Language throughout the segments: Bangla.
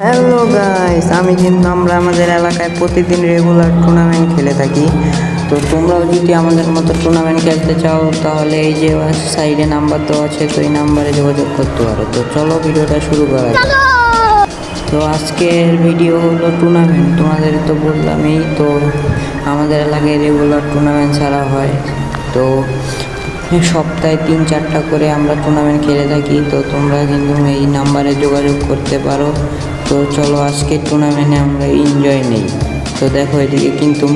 হ্যালো গাইস, আমরা আমাদের এলাকায় প্রতিদিন রেগুলার টুর্নামেন্ট খেলে থাকি। তো তোমরাও যদি আমাদের মতো টুর্নামেন্ট খেলতে চাও তাহলে এই যে সাইডে নাম্বার তো আছে, তো এই নাম্বারে যোগাযোগ করতে পারো। তো চলো ভিডিওটা শুরু করা যাক। তো আজকের ভিডিও হলো টুর্নামেন্ট। তোমাদের তো বললামই, তো আমাদের এলাকায় রেগুলার টুর্নামেন্ট ছাড়া হয়। তো সপ্তাহে 3-4টা করে আমরা টুর্নামেন্ট খেলে থাকি। তো তোমরা কিন্তু এই নাম্বারে যোগাযোগ করতে পারো। তো চলো আজকে টুর্নামেন্টে আমরা এনজয় নেই। তো দেখো এদিকে কিন্তু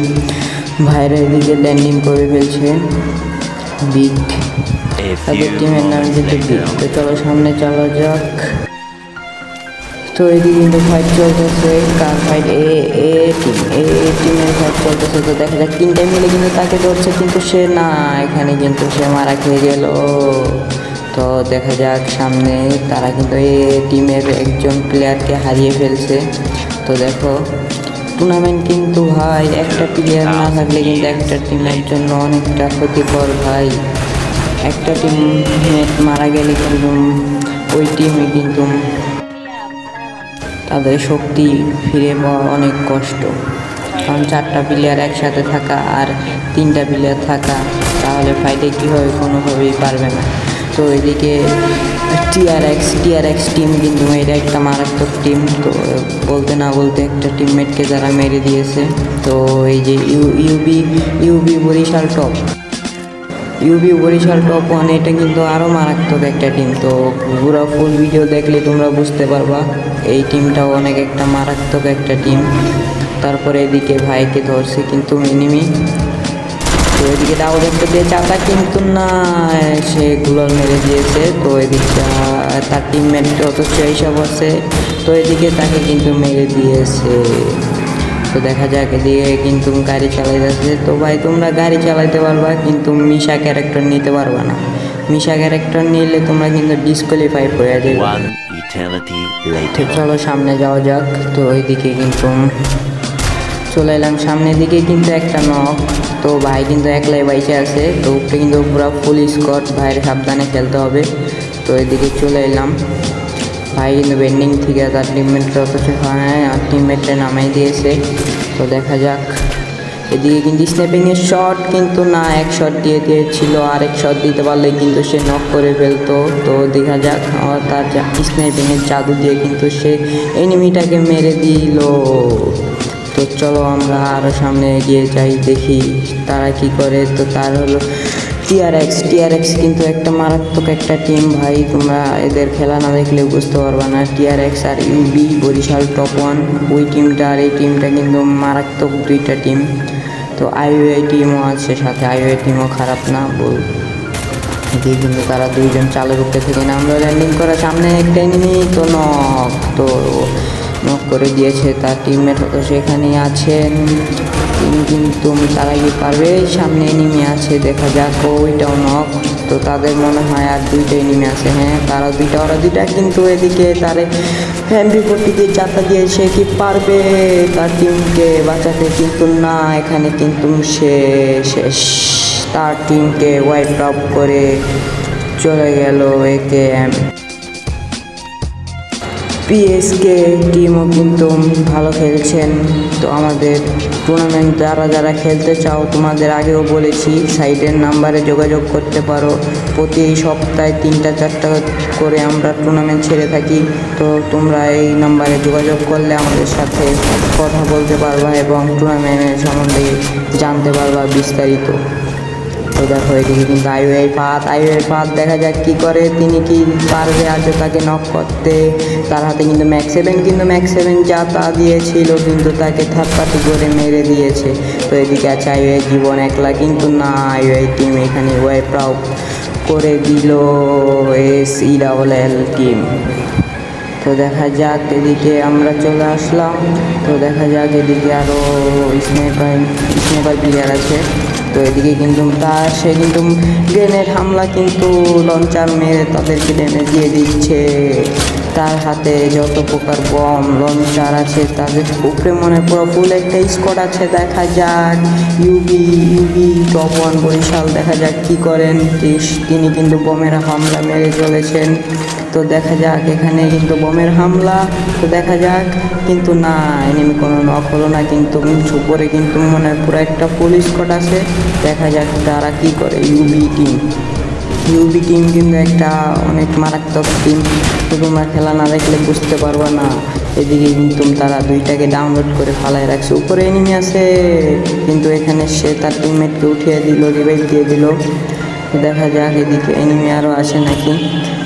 ভাইরা এদিকে ল্যান্ডিং করে ফেলছে বিগ, তাদের টিমের নাম কিন্তু বিগ। তো চলো সামনে চলো যাক। তো এদিকে কিন্তু ফাইট চলতেছে, কার ফাইট? এ টিমের ফাইট চলতেছে। তো দেখা যাক 3টা মিলে কিন্তু তাকে ধরছে, কিন্তু সে না, এখানে কিন্তু সে মারা খেয়ে গেল। তো দেখা যাক সামনে, তারা কিন্তু এ টিমের একজন প্লেয়ারকে হারিয়ে ফেলছে। তো দেখো টুর্নামেন্ট কিন্তু ভাই একটা প্লেয়ার না থাকলে কিন্তু একটা টিমের জন্য অনেকটা ক্ষতিকর ভাই। একটা টিমমেট মারা গেলে কিন্তু ওই টিমে কিন্তু তাদের শক্তি ফিরে পাওয়া অনেক কষ্ট। কারণ 4টা প্লেয়ার একসাথে থাকা আর 3টা প্লেয়ার থাকা, তাহলে ফাইটে কীভাবে কোনোভাবেই পারবে না। তো এদিকে টিআরএক্স টিম কিন্তু এটা একটা মারাত্মক টিম। তো বলতে না বলতে একটা টিমমেটকে যারা মেরে দিয়েছে। তো এই যে ইউবি বরিশাল টপ 1, এটা কিন্তু আরও মারাত্মক একটা টিম। তো পুরো ফুল ভিডিও দেখলে তোমরা বুঝতে পারবা এই টিমটাও অনেক একটা মারাত্মক একটা টিম। তারপরে এদিকে ভাইকে ধরছে কিন্তু এনিমি। তো এদিকে দাও দেখতে দিয়ে চাতা কিন্তু না, সে গুলাল মেরে দিয়েছে। তো এদিকে তার টিমমেট অথচ এইসব আছে, তো এদিকে তাকে কিন্তু মেরে দিয়েছে। তো দেখা যাক এদিকে কিন্তু গাড়ি চালাইতেছে। তো ভাই তোমরা গাড়ি চালাইতে পারবা, কিন্তু মিশা ক্যারেক্টার নিতে পারবা না। মিশা ক্যারেক্টার নিলে তোমরা কিন্তু ডিসকোয়ালিফাই হয়ে যাবে। চলো সামনে যাওয়া যাক। তো ওইদিকে কিন্তু চলে এলাম সামনের দিকে, কিন্তু একটা নক। তো ভাই কিন্তু একলাই বাইচে আছে। তো উপরে কিন্তু পুরো ফুল স্কোয়াড, ভাইয়ের সাবধানে খেলতে হবে। তো এদিকে চলে এলাম, ভাই কিন্তু বেন্ডিং থেকে তার টিমমেটরা অথচ টিমমেটে নামাই দিয়েছে। তো দেখা যাক এদিকে কিন্তু স্ন্যাপিংয়ের শট কিন্তু না, এক শট দিয়ে দিয়েছিল, আরেক শট দিতে পারলে কিন্তু সে নক করে ফেলতো। তো দেখা যাক তার স্ন্যাপিংয়ের জাদু দিয়ে কিন্তু সে এনিমিটাকে মেরে দিল। তো চলো আমরা আরও সামনে এগিয়ে যাই, দেখি তারা কি করে। তো তার হলো টিআরএক্স কিন্তু একটা মারাত্মক একটা টিম ভাই। তোমরা এদের খেলা না দেখলে বুঝতে পারবা না। টিআরএক্স আর ইউবি বরিশাল টপ 1, ওই টিমটা আর এই টিমটা কিন্তু মারাত্মক 2টা টিম। তো আইওএ টিমও আছে সাথে, আইওএ টিমও খারাপ না বল। এদিকে কিন্তু তারা 2জন চালের উপরে থেকে আমরা ল্যান্ডিং করা, সামনে একটা এনিমি তো নক করে দিয়েছে তার টিমমেট, তো সেখানেই আছেন তিনি, কিন্তু তারা কি পারবে? সামনে এনিমি আছে, দেখা যাক। ওইটাও নক। তো তাদের মনে হয় আর 2টা এনিমি আছে। হ্যাঁ ওরা দুইটা কিন্তু এদিকে তার MP40 দিয়ে চাপা দিয়ে সে কি পারবে তার টিমকে বাঁচাতে? কিন্তু না, এখানে কিন্তু শেষ, তার টিমকে ওয়াইপ আউট করে চলে গেল AKM। পিএসকে টিমও কিন্তু ভালো খেলছেন। তো আমাদের টুর্নামেন্ট যারা খেলতে চাও, তোমাদের আগেও বলেছি সাইডের নাম্বারে যোগাযোগ করতে পারো। প্রতি সপ্তাহে 3-4টা করে আমরা টুর্নামেন্ট ছেড়ে থাকি। তো তোমরা এই নাম্বারে যোগাযোগ করলে আমাদের সাথে কথা বলতে পারবা এবং টুর্নামেন্টের সম্বন্ধে জানতে পারবা বিস্তারিত। তো দেখো এদিকে কিন্তু আইওএ ফাত দেখা যাক কি করে, তিনি কি পারবে আজ তাকে নক করতে। তার হাতে কিন্তু ম্যাক্স 7 যা তা দিয়েছিল, কিন্তু তাকে থাপ্পাটি করে মেরে দিয়েছে। তো এদিকে আছে আইওএ জীবন একলা, কিন্তু না, আইওএ টিম এখানে ওয়াইপ আউট করে দিল SELL টিম। তো দেখা যাক এদিকে আমরা চলে আসলাম। তো দেখা যাক এদিকে আরও স্নাইপার প্লেয়ার আছে। তো এদিকে কিন্তু সে কিন্তু গ্রেনেড হামলা, কিন্তু লঞ্চার মেরে তাদেরকে ড্যামেজ দিয়ে দিচ্ছে। তার হাতে যত প্রকার বম লঞ্চার আছে তাদের উপরে মনে পুরো ফুল একটা স্কোয়াড আছে। দেখা যাক ইউবি টপ 1 বরিশাল, দেখা যাক কি করেন। তিনি কিন্তু বোমের হামলা মেরে চলেছেন। তো দেখা যাক এখানে কিন্তু বোমের হামলা, তো দেখা যাক কিন্তু না এনিমি কোনো নক হলো না, কিন্তু উপরে কিন্তু মনে হয় পুরো একটা ফুল স্কোয়াড আছে। দেখা যাক তারা কি করে। ইউবি টিম কিন্তু একটা অনেক মারাত্মক টিম, তো তোমরা খেলা না দেখলে বুঝতে পারবা না। এদিকে কিন্তু তারা দুইটাকে ডাউনলোড করে ফালায় রাখছে। উপরে এনিমি আছে কিন্তু এখানে সে তার টিমমেটকে উঠিয়ে দিল, রিভাইভ দিয়ে দিল। দেখা যাক এদিকে এনিমি আরও আসে নাকি।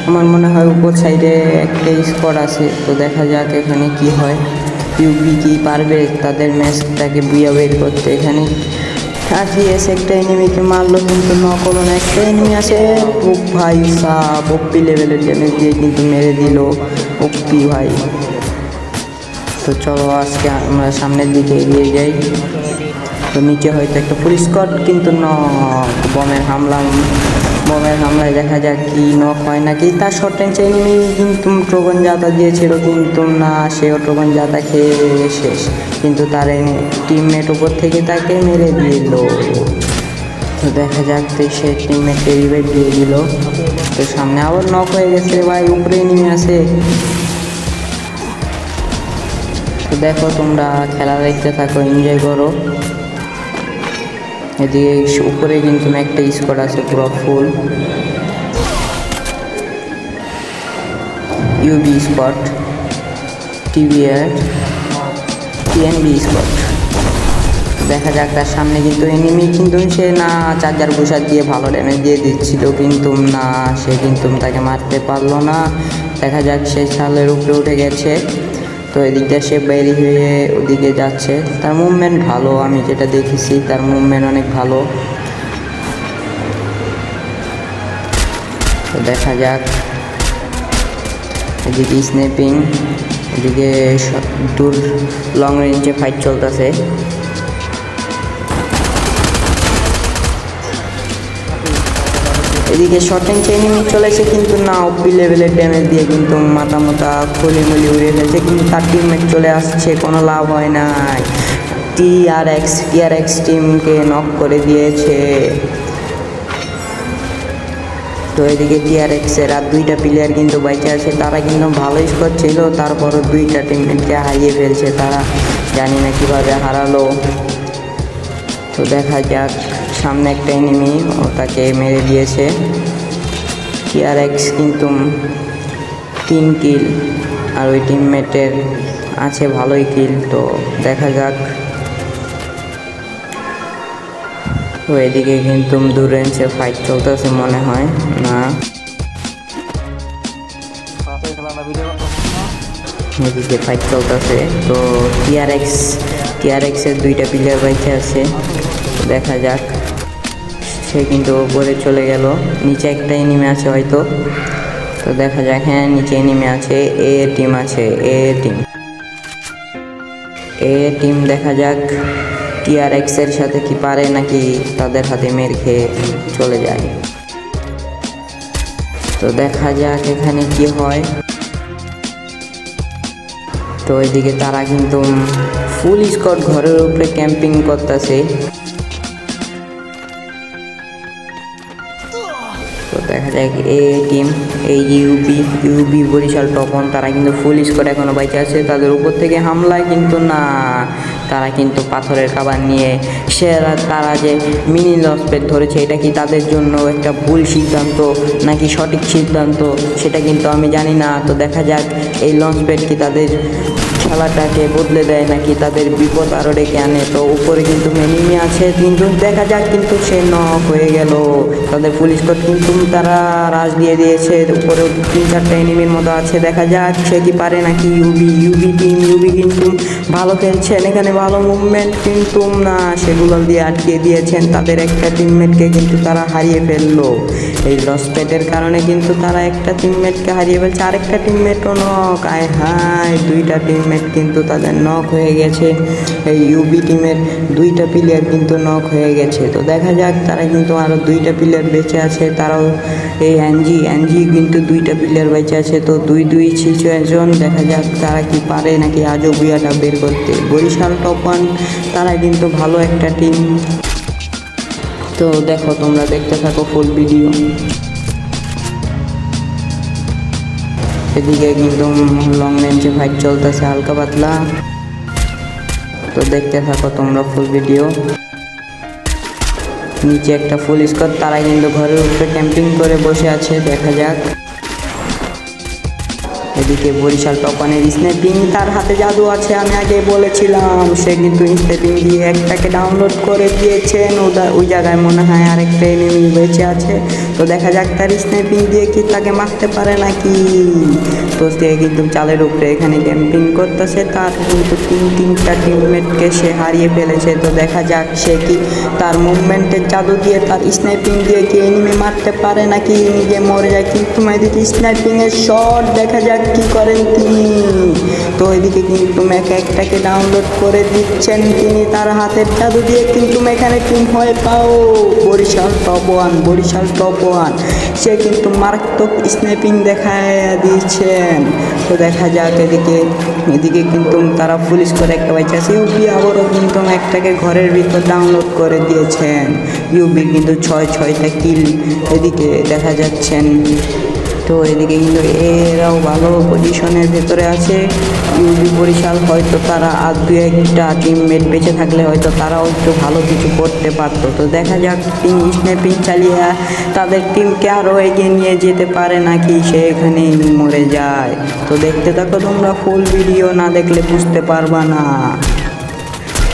আমার মনে হয় উপর সাইডে একটা স্কোয়াড আছে, তো দেখা যাক এখানে কি হয়। ইউবি কি পারবে তাদের ম্যাচটাকে বুয়া বের করতে। এখানে এসে একটা এনিমিকে মারলো কিন্তু নক হলো না। একটা এনিমি আছে, ও ভাই সাব ওপি লেভেলের ড্যামেজ দিয়ে কিন্তু মেরে দিল। ওপি ভাই। তো চলো আজকে আমরা সামনের দিকে এগিয়ে যাই। তো নিচে হয়তো একটা ফুল স্কোয়াড কিন্তু বোমের হামলায় দেখা যাক কি নক হয় নাকি। তার শর্ট রেঞ্জ এনিমি কিন্তু ট্রোগন জাতা দিয়েছিল কিন্তু না, সেও ট্রোগন জাতা খেয়ে শেষ। কিন্তু তার টিমমেট উপর থেকে তাকে মেরে দিল। তো দেখা যাক সে টিমমেটকে রিভাইভ দিয়ে দিল। তো সামনে আবার নক হয়ে গেছে ভাই, উপরে এনিমি আছে। তো দেখো তোমরা খেলা দেখতে থাকো, এনজয় করো। এদিকে উপরে কিন্তু একটা স্কোয়াড আছে পুরো ফুল, ইউবি স্কোয়াড, টিএনবি স্কোয়াড। দেখা যাক তার সামনে কিন্তু এনিমি কিন্তু সে না চার্জার বুশার দিয়ে ভালো ড্যামেজ দিয়ে দিচ্ছিল কিন্তু না, সে কিন্তু তাকে মারতে পারলো না। দেখা যাক সে ছালের উপরে উঠে গেছে। তো এদিকটা সে বেরি হয়ে ওদিকে যাচ্ছে। তার মুভমেন্ট ভালো, আমি যেটা দেখেছি তার মুভমেন্ট অনেক ভালো। তো দেখা যাক এদিকে স্নেপিং, এদিকে দূর লং রেঞ্জে ফাইট চলতেছে। এদিকে শর্ট রেঞ্জ এনিমি চলেছে কিন্তু না, ওপি লেভেলের ড্যামেজ দিয়ে কিন্তু মাথা খুলি উড়িয়ে ফেলছে, কিন্তু তার টিমমেট চলে আসছে, কোনো লাভ হয় নাই। টিআরএক্স টিমকে নক করে দিয়েছে। তো এদিকে টিআরএক্সের আর দুইটা প্লেয়ার কিন্তু বাইচে আছে, তারা কিন্তু ভালো স্কোর ছিল, তারপরও দুইটা টিমমেটকে হারিয়ে ফেলছে তারা, জানি না কীভাবে হারালো। তো দেখা যাক সামনে একটা এনিমি, ও তাকে মেরে দিয়েছে। টিআরএক্স কিন্তু 3 কিল আর ওই টিমমেটের আছে ভালোই কিল। তো দেখা যাক। তো এদিকে কিন্তু দূর রেঞ্জে ফাইট চলতেছে মনে হয়, না এদিকে ফাইট চলতেছে। তো টিআরএক্সের দুইটা প্লেয়ার বাইচে আছে। দেখা যাক, সে কিন্তু উপরে চলে গেল, নিচে একটা এনিমি আছে হয়তো। তো দেখা যাক, হ্যাঁ নিচে এনিমি আছে, এ টিম দেখা যাক টিআরএক্সের সাথে কি পারে নাকি তাদের হাতে মেরে খেয়ে চলে যায়। তো দেখা যাক এখানে কি হয়। তো এদিকে তারা কিন্তু ফুল স্কোয়াড ঘরের উপরে ক্যাম্পিং করতেছে। তো দেখা যায় এই ইউবি বরিশাল টপন, তারা কিন্তু ফুল স্কোয়াড এখনো বাইচে আছে। তাদের উপর থেকে হামলায় কিন্তু না, তারা কিন্তু পাথরের কাবার নিয়ে তারা যে মিনি লঞ্চ প্যাড ধরেছে, এটা কি তাদের জন্য একটা ভুল সিদ্ধান্ত নাকি সঠিক সিদ্ধান্ত সেটা কিন্তু আমি জানি না। তো দেখা যাক এই লঞ্চ প্যাড কি তাদের খেলাটাকে বদলে দেয় নাকি তাদের বিপদ আরও ডেকে আনে। তো উপরে কিন্তু এনিমি আছে কিন্তু দেখা যাক, কিন্তু সে নক হয়ে গেল। তাদের পুলিশ স্কোয়াড কিন্তু তারা রাশ দিয়ে দিয়েছে, উপরে 3-4টা এনিমির মতো আছে। দেখা যাক সে কি পারে নাকি। ইউবি কিন্তু ভালো খেলছেন, এখানে ভালো মুভমেন্ট কিন্তু না, সেগুলো দিয়ে আটকে দিয়েছেন তাদের একটা টিমমেটকে, কিন্তু তারা হারিয়ে ফেললো। এই লস প্যাডের কারণে কিন্তু তারা একটা টিমমেটকে হারিয়ে ফেলছে, আরেকটা টিমমেটও নক। হায় 2টা টিমমেট কিন্তু তাদের নক হয়ে গেছে। এই ইউবি টিমের 2টা প্লেয়ার কিন্তু নক হয়ে গেছে। তো দেখা যাক, তারা কিন্তু আরও 2টা প্লেয়ার বেঁচে আছে, তারাও এই এনজি কিন্তু 2টা প্লেয়ার বেঁচে আছে। তো 2-2 সিচুয়েশন, দেখা যাক তারা কি পারে নাকি আজও বুয়াটা বের করতে। বরিশাল টপ 1 তারা কিন্তু ভালো একটা টিম। তো দেখো, তোমরা দেখতে থাকো ফুল ভিডিও। এদিকে কিন্তু লং রেঞ্জে ফাইট চলতেছে হালকা পাতলা। তো দেখতে থাকো তোমরা ফুল ভিডিও। নিচে একটা ফুল স্কোয়াড, তারা কিন্তু ঘরের উপরে ক্যাম্পিং করে বসে আছে, দেখা যাক। এদিকে বরিশাল টপানের স্ন্যাপিং, তার হাতে জাদু আছে, আমি আগে বলেছিলাম। সে কিন্তু স্ন্যাপিং দিয়ে একটাকে ডাউনলোড করে দিয়েছেন। ওই জায়গায় মনে হয় আরেকটা এনিমি বেঁচে আছে। তো দেখা যাক তার স্ন্যাপিং দিয়ে কি তাকে মারতে পারে নাকি। তো সে কিন্তু চালের উপরে এখানে ক্যাম্পিং করতেছে, তার কিন্তু তিনটা টিমমেটকে সে হারিয়ে ফেলেছে। তো দেখা যাক সে কি তার মুভমেন্টের জাদু দিয়ে, তার স্ন্যাপিং দিয়ে কি এনিমি মারতে পারে নাকি নিজে মরে যায়। কিন্তু এদিকে স্ন্যাপিংয়ের শট, দেখা যাক কি করেন তিনি। তো এদিকে কিন্তু একটাকে ডাউনলোড করে দিচ্ছেন তিনি তার হাতের জাদু দিয়ে। কিন্তু এখানে টিম হয়ে পাও বরিশাল টপ ওয়ান। সে কিন্তু মারাত্মক স্ন্যাপিং দেখায় দিয়েছেন। তো দেখা যাক এদিকে কিন্তু তারা পুলিশ করে একটা বাইচ আছে। ইউবি আবারও কিন্তু একটাকে ঘরের ভিতর ডাউনলোড করে দিয়েছেন। ইউবি কিন্তু 6টা কিল এদিকে দেখা যাচ্ছেন। তো এদিকে কিন্তু এরাও ভালো পজিশনের ভেতরে আছে। ইউবি বরিশাল হয়তো তারা আর 2-1টা টিমমেট বেঁচে থাকলে হয়তো তারাও একটু ভালো কিছু করতে পারতো। তো দেখা যাক স্ন্যাপিং চালিয়ে তাদের টিমকে আরও এগিয়ে নিয়ে যেতে পারে নাকি সে এখানেই মরে যায়। তো দেখতে থাকো তোমরা ফুল ভিডিও, না দেখলে বুঝতে পারবা না।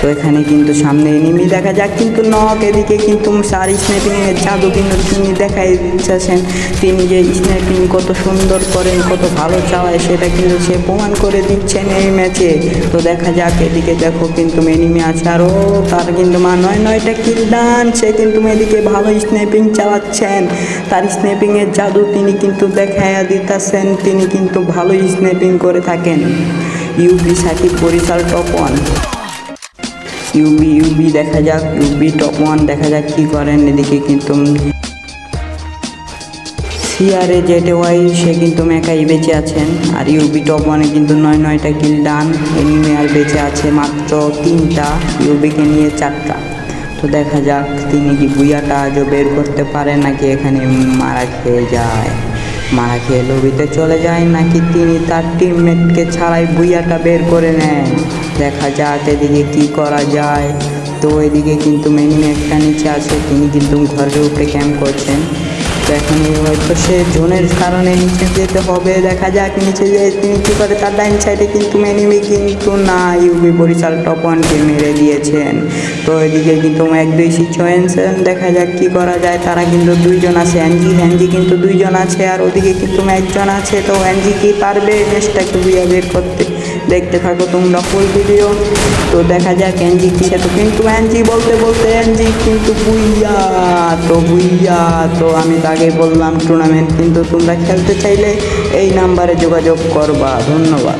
তো এখানে কিন্তু সামনে এনিমি দেখা যাক, কিন্তু নক। এদিকে কিন্তু সার স্ন্যাপিংয়ের জাদু কিন্তু তিনি দেখাই দিচ্ছেন। তিনি যে স্ন্যাপিং কত সুন্দর করেন, কত ভালো চালায়, সেটা কিন্তু সে প্রমাণ করে দিচ্ছেন এই ম্যাচে। তো দেখা যাক এদিকে দেখো কিন্তু এনিমি আছে আরও, তার কিন্তু 9টা কিল ডান। সে কিন্তু এদিকে ভালো স্ন্যাপিং চালাচ্ছেন, তার স্ন্যাপিংয়ের জাদু তিনি কিন্তু দেখাইয়া দিতেছেন। তিনি কিন্তু ভালো স্ন্যাপিং করে থাকেন। UB Shakib Barishal top one. UB দেখা যাক, ইউবি টপ ওয়ান দেখা যাক কি করেন। এদিকে কিন্তু সিআরএ জেটেওয়াই সে কিন্তু একাই বেঁচে আছেন। আর ইউবি টপ ওয়ানে কিন্তু 9টা কিল ডান। এনিমি আর বেঁচে আছে মাত্র 3টা, ইউবিকে নিয়ে 4টা। তো দেখা যাক তিনি কি বুইয়াটা আজও বের করতে পারে নাকি এখানে মারা খেয়ে লবিতে চলে যায়, নাকি তিনি তার টিমমেটকে ছাড়াই বুইয়াটা বের করে নেন। দেখা যাক এদিকে কি করা যায়। তো এদিকে কিন্তু এনিমি একটা নিচে আছে, তিনি কিন্তু ঘরের উপরে ক্যাম্প করছেন। তো এখন হয়তো সে জোনের কারণে নিচে যেতে হবে। দেখা যাক নিচে যেয়ে তিনি কী করে। তার ডাইন সাইডে কিন্তু এনিমি কিন্তু না, ইউবি বরিশাল টপ ওয়ানকে মেরে দিয়েছেন। তো এদিকে কিন্তু 1-2 সিচুয়েশন, দেখা যাক কি করা যায়। তারা কিন্তু 2জন আছে, হ্যানজি কিন্তু 2জন আছে, আর ওদিকে কিন্তু 1জন আছে। তো হ্যানজি কি পারবে ম্যাচটাকে বের করতে? দেখতে থাকো তোমরা ফুল ভিডিও। তো দেখা যাক হ্যানজি কিসে। তো কিন্তু হ্যানজি বলতে হ্যানজি কিন্তু বুইয়া। তো আমি আগে বললাম টুর্নামেন্ট কিন্তু তোমরা খেলতে চাইলে এই নাম্বারে যোগাযোগ করবা। ধন্যবাদ।